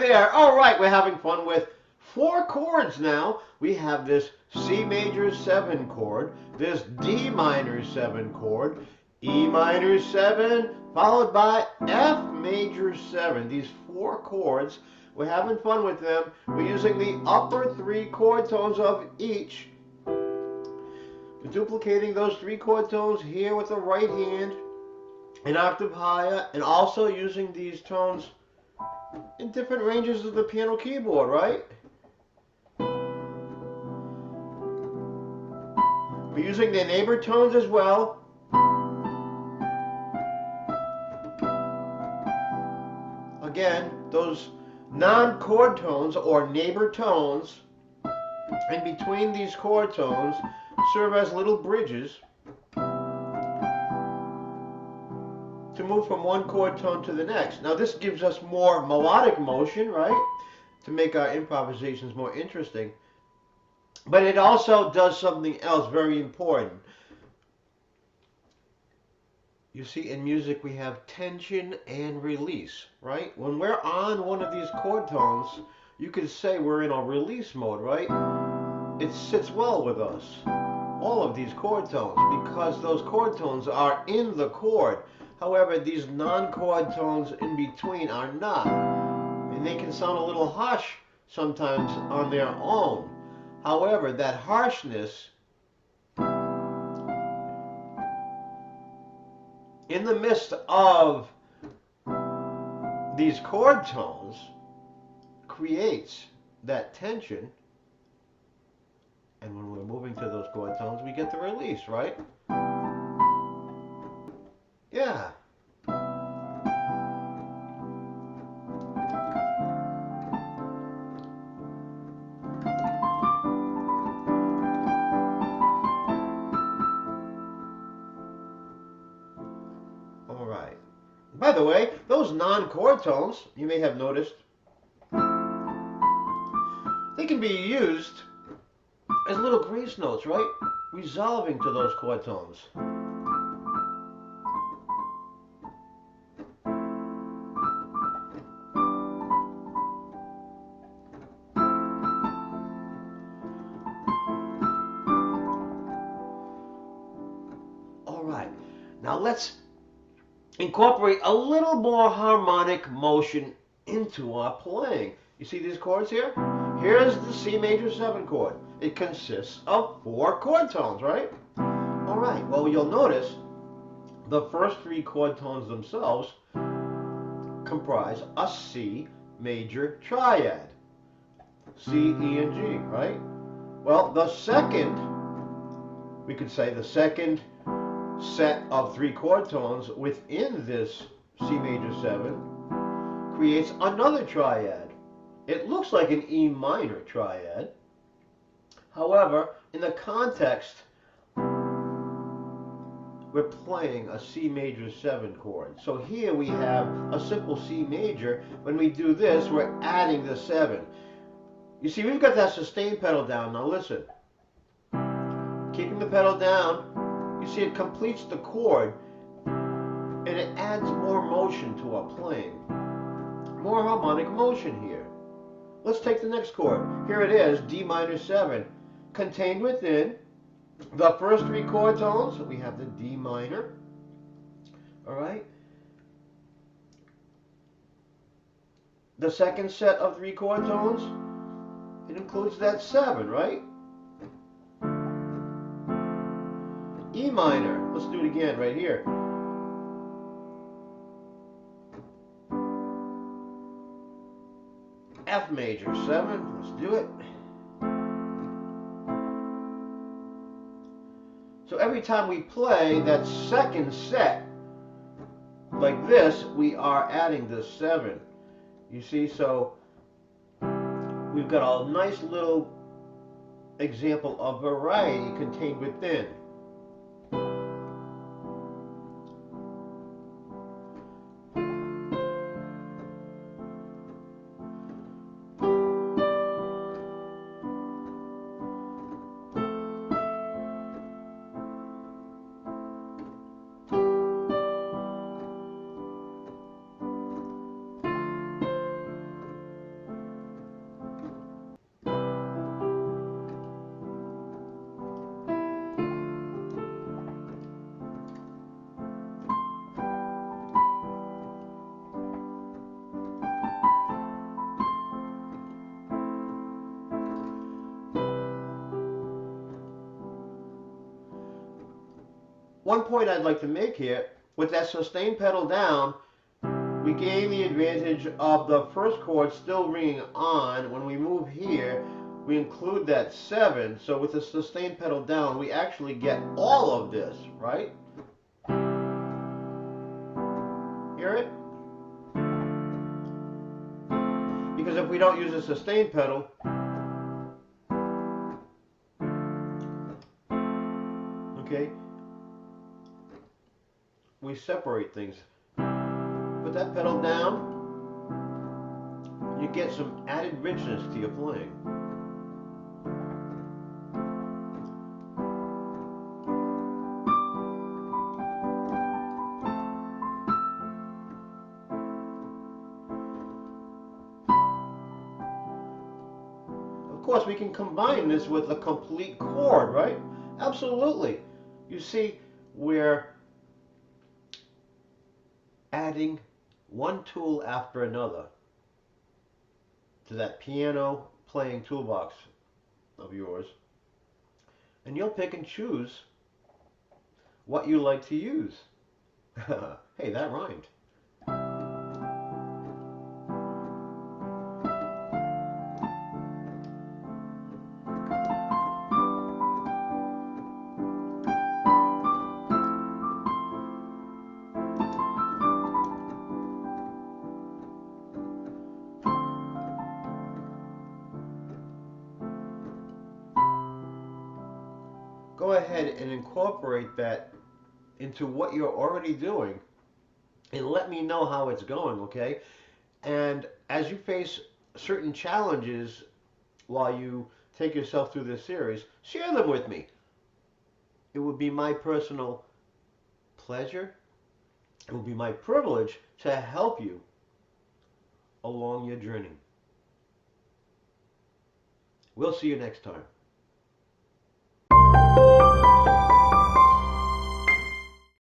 there. All right, we're having fun with 4 chords now. We have this C major 7 chord, this D minor 7 chord, E minor 7, followed by F major 7. These 4 chords, we're having fun with them. We're using the upper 3 chord tones of each. We're duplicating those 3 chord tones here with the right hand, an octave higher, and also using these tones in different ranges of the piano keyboard, right? We're using the neighbor tones as well. Again, those non-chord tones or neighbor tones in between these chord tones serve as little bridges to move from one chord tone to the next. Now this gives us more melodic motion, right? To make our improvisations more interesting. But it also does something else very important. You see, in music we have tension and release, right? When we're on one of these chord tones, you could say we're in a release mode, right? It sits well with us, all of these chord tones, because those chord tones are in the chord. However, these non-chord tones in between are not. And they can sound a little harsh sometimes on their own. However, that harshness in the midst of these chord tones creates that tension. And when we're moving to those chord tones, we get the release, right? Yeah. All right. By the way, those non-chord tones, you may have noticed, they can be used as little grace notes, right? Resolving to those chord tones. All right. Now let's incorporate a little more harmonic motion into our playing. You see these chords here? Here's the C major 7 chord. It consists of 4 chord tones, right? All right, well, you'll notice the first 3 chord tones themselves comprise a C major triad. C, E, and G, right? Well, the second, we could say the second set of 3 chord tones within this C major 7 creates another triad. It looks like an E minor triad. However, in the context, we're playing a C major 7 chord. So here we have a simple C major. When we do this, we're adding the 7. You see, we've got that sustain pedal down. Now listen. Keeping the pedal down, you see it completes the chord, and it adds more motion to our playing. More harmonic motion here. Let's take the next chord. Here it is, D minor 7. Contained within the first 3 chord tones, we have the D minor. All right. The second set of 3 chord tones, it includes that 7, right? E minor. Let's do it again right here. F major 7. Let's do it. So every time we play that second set like this, we are adding the 7. You see, so we've got a nice little example of variety contained within. one point I'd like to make here, with that sustain pedal down, we gain the advantage of the first chord still ringing on. When we move here, we include that 7. So with the sustain pedal down, we actually get all of this, right? Hear it? Because if we don't use a sustain pedal, okay, we separate things. Put that pedal down, you get some added richness to your playing. Of course, we can combine this with a complete chord, right? Absolutely. You see, we're adding one tool after another to that piano playing toolbox of yours, and you'll pick and choose what you like to use. Hey, that rhymed. Go ahead and incorporate that into what you're already doing and let me know how it's going, okay? And as you face certain challenges while you take yourself through this series, share them with me. It would be my personal pleasure, it would be my privilege to help you along your journey. We'll see you next time.